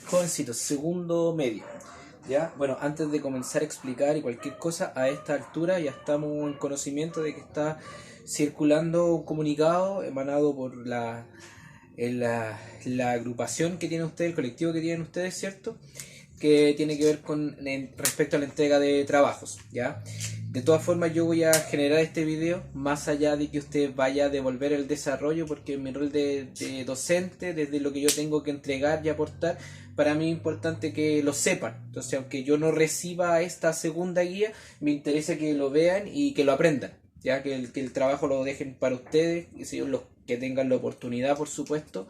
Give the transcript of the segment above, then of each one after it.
Jovencitos, segundo medio. ¿Ya? Bueno, antes de comenzar a explicar y cualquier cosa, a esta altura ya estamos en conocimiento de que está circulando un comunicado emanado por la agrupación que tiene ustedes, el colectivo que tienen ustedes, ¿cierto? Que tiene que ver con respecto a la entrega de trabajos, ¿ya? De todas formas, yo voy a generar este video más allá de que usted vaya a devolver el desarrollo, porque en mi rol de docente, desde lo que yo tengo que entregar y aportar, para mí es importante que lo sepan. Entonces, aunque yo no reciba esta segunda guía, me interesa que lo vean y que lo aprendan, ya que el trabajo lo dejen para ustedes, los que tengan la oportunidad, por supuesto,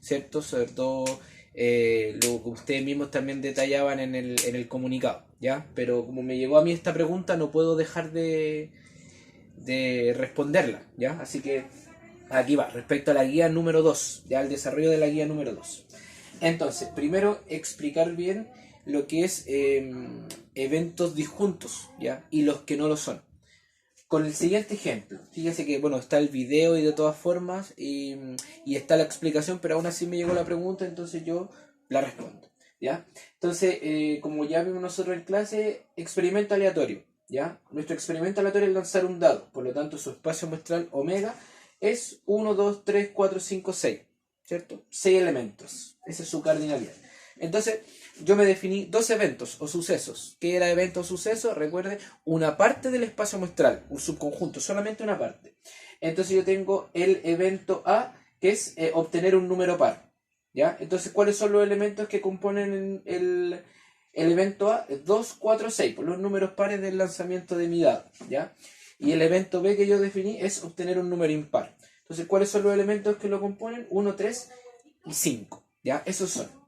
¿cierto? Sobre todo lo que ustedes mismos también detallaban en el comunicado, ¿ya? Pero como me llegó a mí esta pregunta, no puedo dejar de responderla, ¿ya? Así que aquí va, respecto a la guía número 2, ya el desarrollo de la guía número 2. Entonces, primero explicar bien lo que es eventos disjuntos, ¿ya? Y los que no lo son. Con el siguiente ejemplo, fíjese que bueno, está el video y de todas formas y está la explicación, pero aún así me llegó la pregunta, entonces yo la respondo, ¿ya? Entonces, como ya vimos nosotros en clase, experimento aleatorio, ¿ya? Nuestro experimento aleatorio es lanzar un dado, por lo tanto su espacio muestral omega es 1, 2, 3, 4, 5, 6, ¿cierto? 6 elementos, esa es su cardinalidad. Entonces, yo me definí dos eventos o sucesos. ¿Qué era evento o suceso? Recuerde, una parte del espacio muestral, un subconjunto, solamente una parte. Entonces yo tengo el evento A, que es obtener un número par, ¿ya? Entonces, ¿cuáles son los elementos que componen el evento A? 2, 4, 6, por los números pares del lanzamiento de mi dado, ¿ya? Y el evento B que yo definí es obtener un número impar. Entonces, ¿cuáles son los elementos que lo componen? 1, 3 y 5, ¿ya? Esos son.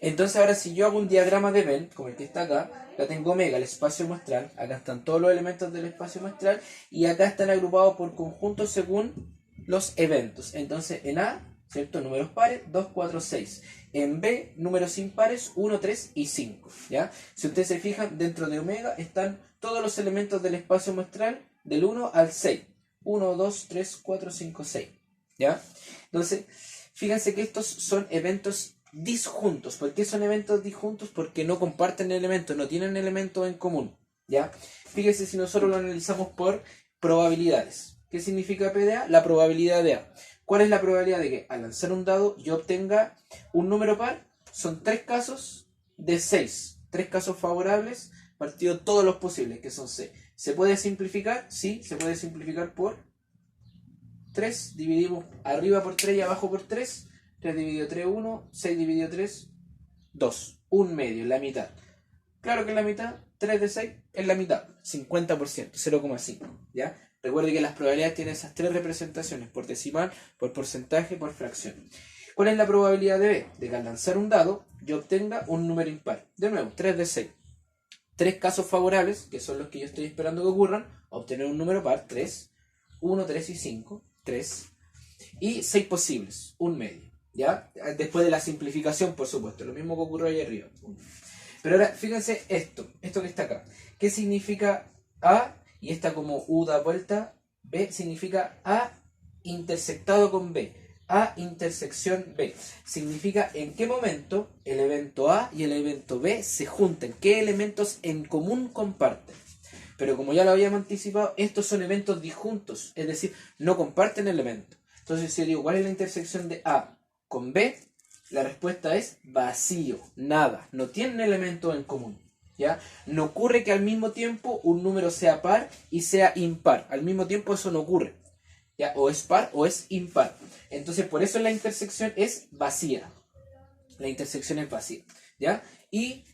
Entonces ahora si yo hago un diagrama de Venn, como el que está acá, acá tengo omega, el espacio muestral, acá están todos los elementos del espacio muestral y acá están agrupados por conjuntos según los eventos. Entonces en A, ¿cierto? Números pares, 2, 4, 6. En B, números impares, 1, 3 y 5. ¿Ya? Si ustedes se fijan, dentro de omega están todos los elementos del espacio muestral del 1 al 6. 1, 2, 3, 4, 5, 6. ¿Ya? Entonces, fíjense que estos son eventos disjuntos. ¿Por qué son eventos disjuntos? Porque no comparten elementos, no tienen elementos en común, ¿ya? Fíjese si nosotros lo analizamos por probabilidades. ¿Qué significa PDA? La probabilidad de A. ¿Cuál es la probabilidad de que al lanzar un dado yo obtenga un número par? Son 3 casos de 6. 3 casos favorables, partido todos los posibles, que son 6. ¿Se puede simplificar? Sí, se puede simplificar por 3. Dividimos arriba por 3 y abajo por 3. 3 dividido 3, 1. 6 dividido 3, 2. Un medio, la mitad. Claro que la mitad, 3 de 6 es la mitad. 50%, 0,5. ¿Ya? Recuerde que las probabilidades tienen esas tres representaciones, por decimal, por porcentaje, por fracción. ¿Cuál es la probabilidad de B? De que al lanzar un dado, yo obtenga un número impar. De nuevo, 3 de 6. 3 casos favorables, que son los que yo estoy esperando que ocurran, obtener un número par, 3. 1, 3 y 5, 3. Y 6 posibles, un medio. ¿Ya? Después de la simplificación, por supuesto, lo mismo que ocurrió ahí arriba. Pero ahora, fíjense esto que está acá. ¿Qué significa A? Y esta como U da vuelta, B significa A intersectado con B. A intersección B. Significa en qué momento el evento A y el evento B se junten. ¿Qué elementos en común comparten? Pero como ya lo habíamos anticipado, estos son eventos disjuntos. Es decir, no comparten elementos. Entonces, si yo digo, ¿cuál es la intersección de A con B? La respuesta es vacío, nada, no tienen elementos en común, ¿ya? No ocurre que al mismo tiempo un número sea par y sea impar, al mismo tiempo eso no ocurre, ¿ya? O es par o es impar. Entonces, por eso la intersección es vacía, la intersección es vacía, ¿ya? Y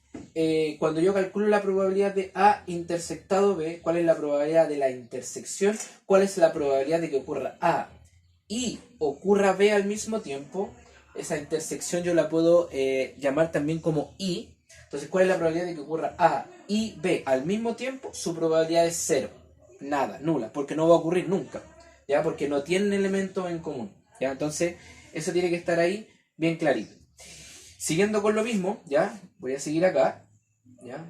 cuando yo calculo la probabilidad de A intersectado B, ¿cuál es la probabilidad de la intersección? ¿Cuál es la probabilidad de que ocurra A y ocurra B al mismo tiempo? Esa intersección yo la puedo llamar también como I. Entonces, ¿cuál es la probabilidad de que ocurra A y B al mismo tiempo? Su probabilidad es 0. Nada, nula, porque no va a ocurrir nunca, ¿ya? Porque no tienen elementos en común, ¿ya? Entonces, eso tiene que estar ahí bien clarito. Siguiendo con lo mismo, ¿ya? Voy a seguir acá, ¿ya?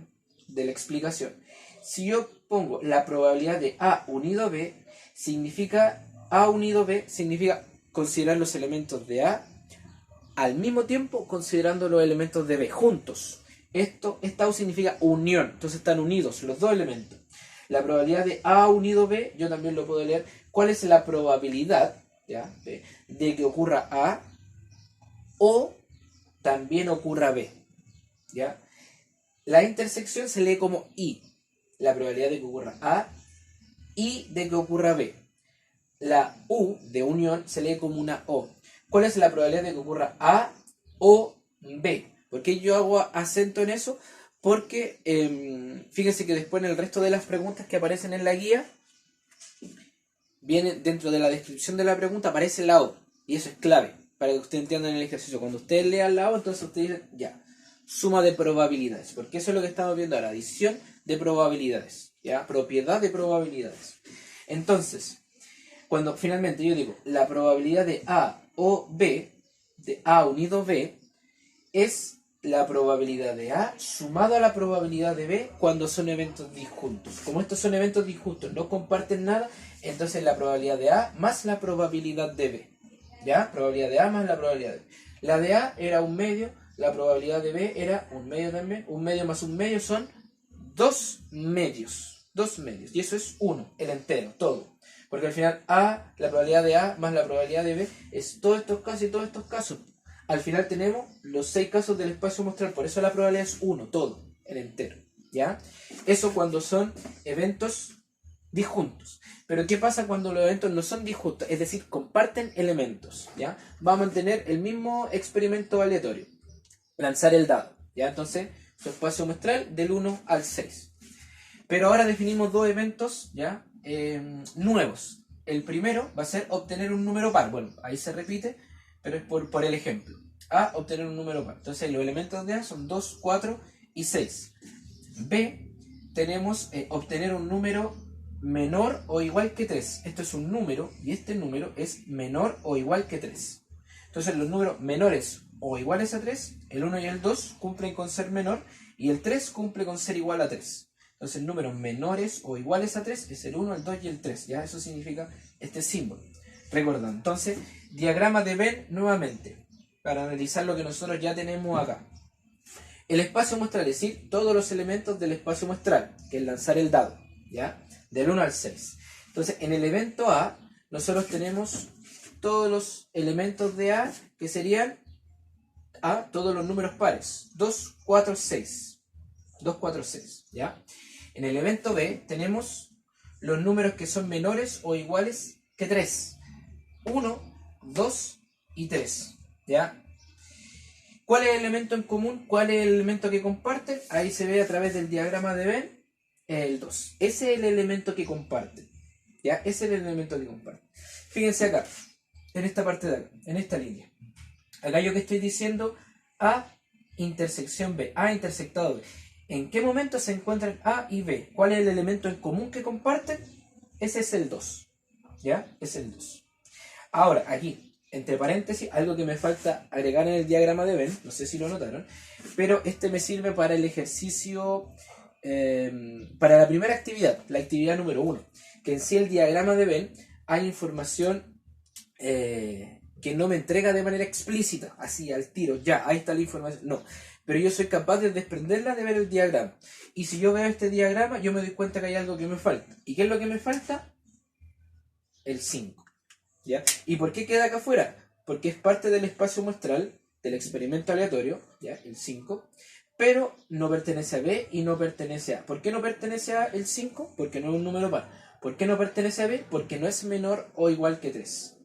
De la explicación. Si yo pongo la probabilidad de A unido B, significa A unido B, significa considerar los elementos de A al mismo tiempo considerando los elementos de B juntos. Esta U significa unión, entonces están unidos los dos elementos. La probabilidad de A unido B, yo también lo puedo leer. ¿Cuál es la probabilidad, ¿ya?, de que ocurra A o también ocurra B? ¿Ya? La intersección se lee como I, la probabilidad de que ocurra A y de que ocurra B. La U de unión se lee como una O. ¿Cuál es la probabilidad de que ocurra A o B? ¿Por qué yo hago acento en eso? Porque fíjense que después en el resto de las preguntas que aparecen en la guía, viene dentro de la descripción de la pregunta, aparece la O. Y eso es clave para que ustedes entiendan el ejercicio. Cuando ustedes lean la O, entonces ustedes dicen, ya, suma de probabilidades. Porque eso es lo que estamos viendo ahora, adición de probabilidades. ¿Ya? Propiedad de probabilidades. Entonces, cuando finalmente yo digo, la probabilidad de A o B, de A unido B, es la probabilidad de A sumado a la probabilidad de B cuando son eventos disjuntos. Como estos son eventos disjuntos, no comparten nada, entonces la probabilidad de A más la probabilidad de B. ¿Ya? Probabilidad de A más la probabilidad de B. La de A era un medio, la probabilidad de B era un medio también. Un medio más un medio son dos medios. Dos medios. Y eso es 1, el entero, todo. Porque al final A, la probabilidad de A más la probabilidad de B es todos estos casos y todos estos casos. Al final tenemos los 6 casos del espacio muestral, por eso la probabilidad es 1, todo, el entero, ¿ya? Eso cuando son eventos disjuntos. Pero ¿qué pasa cuando los eventos no son disjuntos? Es decir, comparten elementos, ¿ya? Vamos a tener el mismo experimento aleatorio. Lanzar el dado, ¿ya? Entonces, su espacio muestral del 1 al 6. Pero ahora definimos dos eventos, ¿ya? Nuevos. El primero va a ser obtener un número par. Bueno, ahí se repite, pero es por el ejemplo. A, obtener un número par. Entonces los elementos de A son 2, 4 y 6. B, tenemos obtener un número menor o igual que 3. Esto es un número y este número es menor o igual que 3. Entonces los números menores o iguales a 3, el 1 y el 2 cumplen con ser menor y el 3 cumple con ser igual a 3. Entonces números menores o iguales a 3 es el 1, el 2 y el 3. ¿Ya? Eso significa este símbolo. Recordando. Entonces, diagrama de Venn nuevamente, para analizar lo que nosotros ya tenemos acá. El espacio muestral, es decir, todos los elementos del espacio muestral, que es lanzar el dado, ¿ya? Del 1 al 6. Entonces, en el evento A, nosotros tenemos todos los elementos de A, que serían A, todos los números pares. 2, 4, 6. 2, 4, 6, ¿ya? En el evento B, tenemos los números que son menores o iguales que 3. 1, 2 y 3, ¿ya? ¿Cuál es el elemento en común? ¿Cuál es el elemento que comparten? Ahí se ve a través del diagrama de Venn, el 2. Ese es el elemento que comparten, ¿ya? Ese es el elemento que comparten. Fíjense acá, en esta parte de acá, en esta línea. Acá yo que estoy diciendo A intersección B, A intersectado B. ¿En qué momento se encuentran A y B? ¿Cuál es el elemento en común que comparten? Ese es el 2, ¿ya? Es el 2. Ahora, aquí, entre paréntesis, algo que me falta agregar en el diagrama de Venn, no sé si lo notaron, pero este me sirve para el ejercicio, para la primera actividad, la actividad número 1, que en sí el diagrama de Venn hay información que no me entrega de manera explícita, así al tiro, ya, ahí está la información, no, pero yo soy capaz de desprenderla de ver el diagrama, y si yo veo este diagrama, yo me doy cuenta que hay algo que me falta, ¿y qué es lo que me falta? El 5. ¿Ya? ¿Y por qué queda acá afuera? Porque es parte del espacio muestral del experimento aleatorio, ¿ya? El 5, pero no pertenece a B y no pertenece a A. ¿Por qué no pertenece a el 5? Porque no es un número par. ¿Por qué no pertenece a B? Porque no es menor o igual que 3.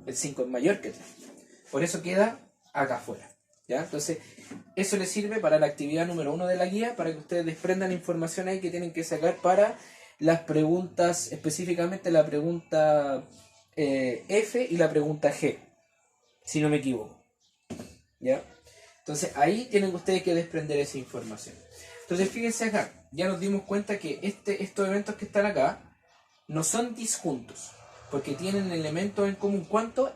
El 5 es mayor que 3. Por eso queda acá afuera, ¿ya? Entonces, eso les sirve para la actividad número 1 de la guía, para que ustedes desprendan información ahí que tienen que sacar para las preguntas, específicamente la pregunta F y la pregunta G, si no me equivoco, ¿ya? Entonces ahí tienen ustedes que desprender esa información. Entonces fíjense acá, ya nos dimos cuenta que estos eventos que están acá no son disjuntos, porque tienen elementos en común. ¿Cuánto?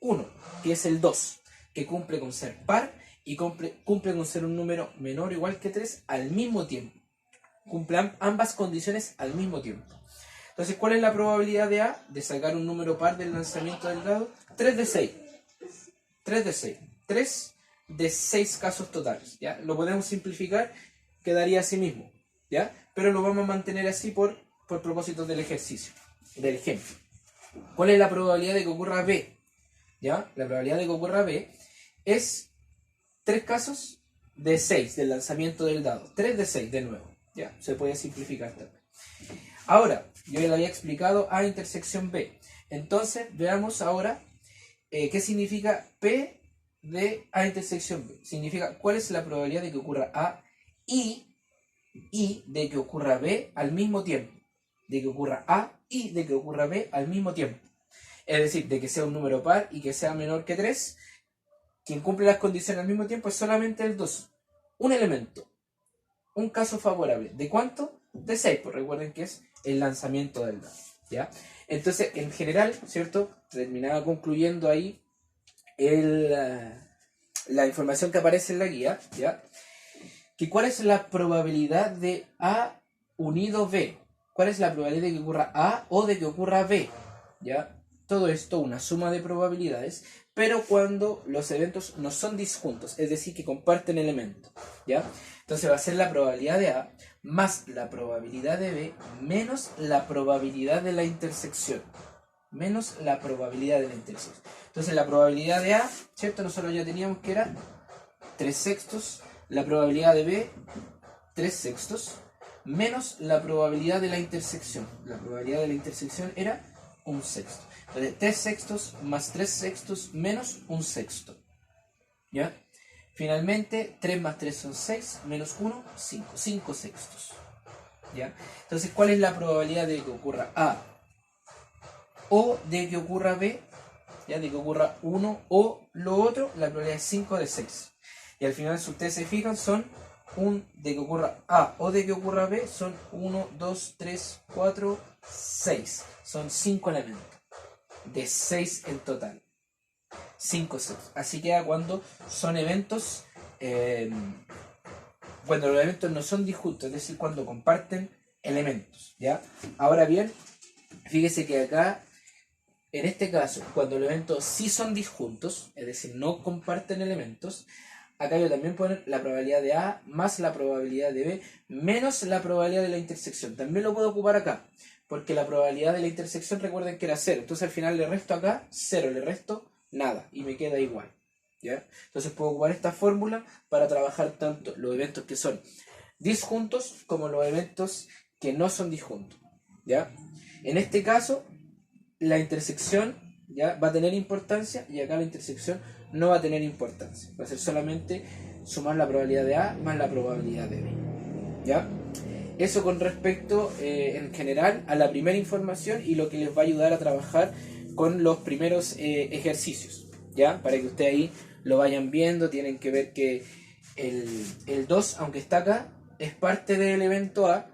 1, que es el 2, que cumple con ser par y cumple con ser un número menor o igual que 3 al mismo tiempo. Cumple ambas condiciones al mismo tiempo. Entonces, ¿cuál es la probabilidad de sacar un número par del lanzamiento del dado? 3 de 6. 3 de 6. 3 de 6 casos totales, ¿ya? Lo podemos simplificar, quedaría así mismo, ¿ya? Pero lo vamos a mantener así por propósitos del ejercicio, del ejemplo. ¿Cuál es la probabilidad de que ocurra B? ¿Ya? La probabilidad de que ocurra B es 3 casos de 6 del lanzamiento del dado. 3 de 6 de nuevo, ¿ya? Se puede simplificar también. Ahora, yo ya le había explicado A intersección B. Entonces, veamos ahora qué significa P de A intersección B. Significa cuál es la probabilidad de que ocurra A y de que ocurra B al mismo tiempo. De que ocurra A y de que ocurra B al mismo tiempo. Es decir, de que sea un número par y que sea menor que 3. Quien cumple las condiciones al mismo tiempo es solamente el 2. Un elemento. Un caso favorable. ¿De cuánto? De 6. Pues recuerden que es el lanzamiento del dado, ¿ya? Entonces, en general, ¿cierto? Terminaba concluyendo ahí la información que aparece en la guía, ¿ya? Que ¿cuál es la probabilidad de A unido B? ¿Cuál es la probabilidad de que ocurra A o de que ocurra B? ¿Ya? Todo esto, una suma de probabilidades, pero cuando los eventos no son disjuntos, es decir, que comparten elementos, ¿ya? Entonces va a ser la probabilidad de A más la probabilidad de B menos la probabilidad de la intersección. Menos la probabilidad de la intersección. Entonces la probabilidad de A, ¿cierto? Nosotros ya teníamos que era 3 sextos. La probabilidad de B, 3 sextos. Menos la probabilidad de la intersección. La probabilidad de la intersección era 1 sexto. Entonces 3 sextos más 3 sextos menos 1 sexto. ¿Ya? Finalmente, 3 más 3 son 6, menos 1, 5. 5 sextos. ¿Ya? Entonces, ¿cuál es la probabilidad de que ocurra A o de que ocurra B? ¿Ya? De que ocurra uno o lo otro, la probabilidad es 5 de 6. Y al final, si ustedes se fijan, son de que ocurra A o de que ocurra B, son 1, 2, 3, 4, 6. Son 5 elementos. De 6 en total. 5 sextos. Así queda cuando son eventos, cuando los eventos no son disjuntos, es decir, cuando comparten elementos, ¿ya? Ahora bien, fíjese que acá, en este caso, cuando los eventos sí son disjuntos, es decir, no comparten elementos, acá yo también pongo la probabilidad de A más la probabilidad de B menos la probabilidad de la intersección. También lo puedo ocupar acá, porque la probabilidad de la intersección, recuerden que era 0. Entonces al final le resto acá 0, le resto nada y me queda igual, ¿ya? Entonces puedo ocupar esta fórmula para trabajar tanto los eventos que son disjuntos como los eventos que no son disjuntos, ¿ya? En este caso, la intersección, ¿ya?, va a tener importancia y acá la intersección no va a tener importancia. Va a ser solamente sumar la probabilidad de A más la probabilidad de B, ¿ya? Eso con respecto, en general, a la primera información y lo que les va a ayudar a trabajar con los primeros ejercicios, ¿ya? Para que ustedes ahí lo vayan viendo, tienen que ver que el 2, aunque está acá, es parte del evento A,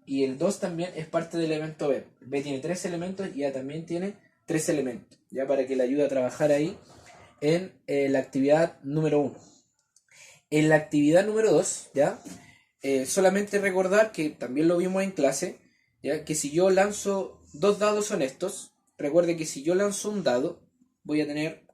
y el 2 también es parte del elemento B. B tiene 3 elementos y A también tiene 3 elementos, ¿ya? Para que le ayude a trabajar ahí en la actividad número 1. En la actividad número 2, ¿ya? Solamente recordar que también lo vimos en clase, ¿ya? Que si yo lanzo 2 dados honestos, recuerde que si yo lanzo un dado, voy a tener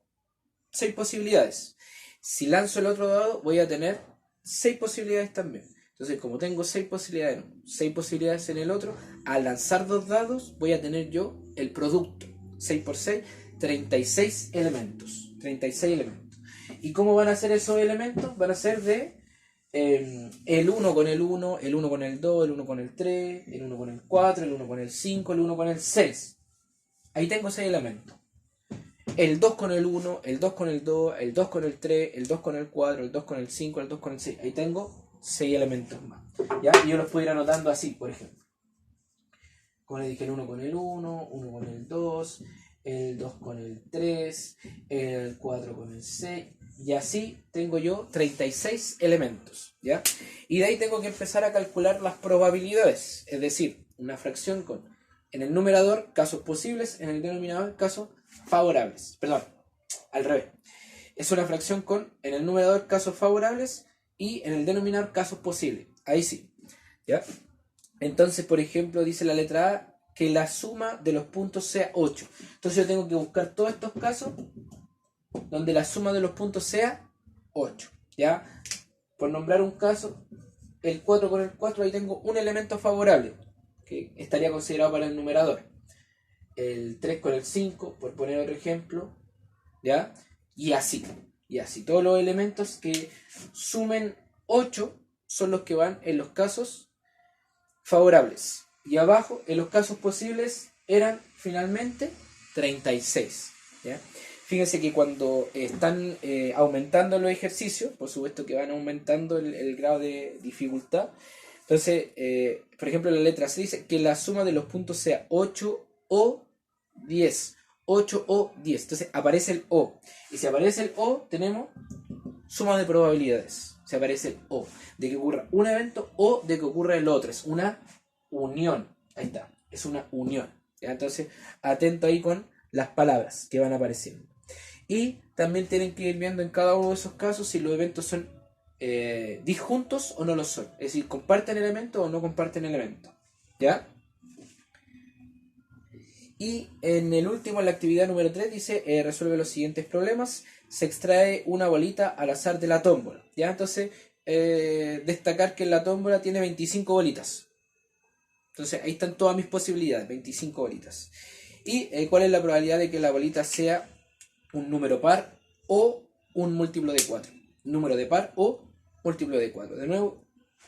6 posibilidades. Si lanzo el otro dado, voy a tener 6 posibilidades también. Entonces, como tengo 6 posibilidades en el otro, al lanzar 2 dados, voy a tener yo el producto. 6 por 6, 36 elementos. 36 elementos. ¿Y cómo van a ser esos elementos? Van a ser de el 1 con el 1, el 1 con el 2, el 1 con el 3, el 1 con el 4, el 1 con el 5, el 1 con el 6. Ahí tengo 6 elementos. El 2 con el 1, el 2 con el 2, el 2 con el 3, el 2 con el 4, el 2 con el 5, el 2 con el 6. Ahí tengo 6 elementos más, ¿ya? Y yo los puedo ir anotando así, por ejemplo. Como les dije, el 1 con el 1, 1 con el 2, el 2 con el 3, el 4 con el 6. Y así tengo yo 36 elementos, ¿ya? Y de ahí tengo que empezar a calcular las probabilidades. Es decir, una fracción con, en el numerador, casos posibles, en el denominador, casos favorables. Perdón, al revés. Es una fracción con, en el numerador, casos favorables y en el denominador, casos posibles. Ahí sí, ¿ya? Entonces, por ejemplo, dice la letra A que la suma de los puntos sea 8. Entonces yo tengo que buscar todos estos casos donde la suma de los puntos sea 8. ¿Ya? Por nombrar un caso, el 4 con el 4, ahí tengo un elemento favorable, que estaría considerado para el numerador. El 3 con el 5, por poner otro ejemplo, ¿ya? Y así, todos los elementos que sumen 8 son los que van en los casos favorables. Y abajo, en los casos posibles, eran finalmente 36. ¿Ya? Fíjense que cuando están aumentando los ejercicios, por supuesto que van aumentando el grado de dificultad. Entonces, por ejemplo, la letra C dice que la suma de los puntos sea 8 o 10. 8 o 10. Entonces aparece el O. Y si aparece el O, tenemos suma de probabilidades. Si aparece el O, de que ocurra un evento o de que ocurra el otro. Es una unión. Ahí está. Es una unión. ¿Ya? Entonces, atento ahí con las palabras que van apareciendo. Y también tienen que ir viendo en cada uno de esos casos si los eventos son disjuntos o no lo son. Es decir, comparten elemento o no comparten elemento. ¿Ya? Y en el último, en la actividad número 3, dice, resuelve los siguientes problemas. Se extrae una bolita al azar de la tómbola. ¿Ya? Entonces, destacar que la tómbola tiene 25 bolitas. Entonces, ahí están todas mis posibilidades, 25 bolitas. ¿Y cuál es la probabilidad de que la bolita sea un número par o un múltiplo de 4? Número de par o múltiplo de 4. De nuevo,